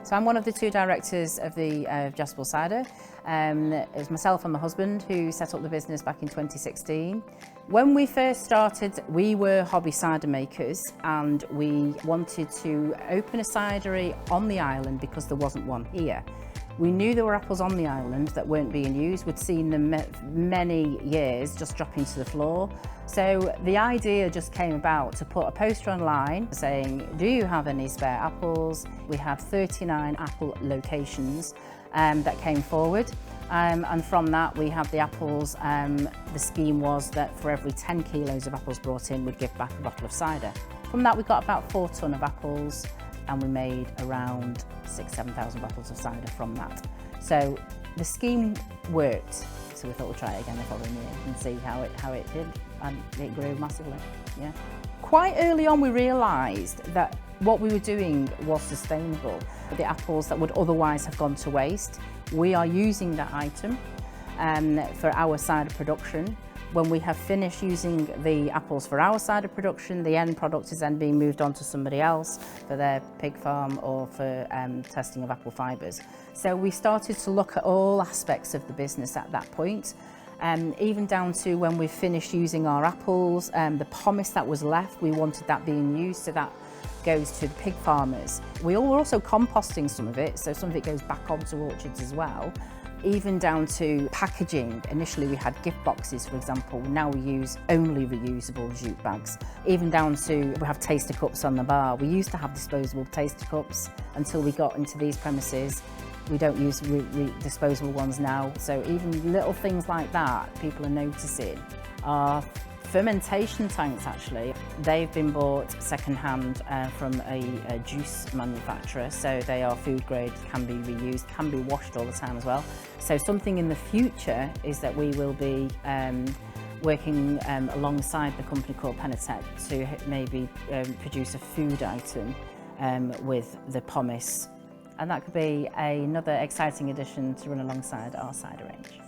So I'm one of the two directors of the Jaspels Cider. It was myself and my husband who set up the business back in 2016. When we first started, we were hobby cider makers and we wanted to open a cidery on the island because there wasn't one here. We knew there were apples on the island that weren't being used. We'd seen them many years just dropping to the floor. So the idea just came about to put a poster online saying, do you have any spare apples? We had 39 apple locations that came forward. And from that we have the apples. The scheme was that for every 10 kilos of apples brought in, we'd give back a bottle of cider. From that we got about 4 tonne of apples and we made around 6,000–7,000 bottles of cider from that. So the scheme worked, so we thought we'd try it again the following year and see how it did, and it grew massively. Yeah. Quite early on we realised that what we were doing was sustainable. The apples that would otherwise have gone to waste, we are using that item for our cider production. When we have finished using the apples for our cider production, the end product is then being moved on to somebody else for their pig farm or for testing of apple fibres. So we started to look at all aspects of the business at that point, even down to when we finished using our apples, the pomace that was left, we wanted that being used, so that goes to the pig farmers. We were also composting some of it, so some of it goes back onto orchards as well. Even down to packaging. Initially we had gift boxes, for example. Now we use only reusable jute bags. Even down to, we have taster cups on the bar. We used to have disposable taster cups until we got into these premises. We don't use disposable ones now. So even little things like that, people are noticing. Our fermentation tanks, actually, they've been bought second-hand from a juice manufacturer, so they are food grade, can be reused, can be washed all the time as well. So something in the future is that we will be working alongside the company called Penatech to maybe produce a food item with the pomace, and that could be another exciting addition to run alongside our cider range.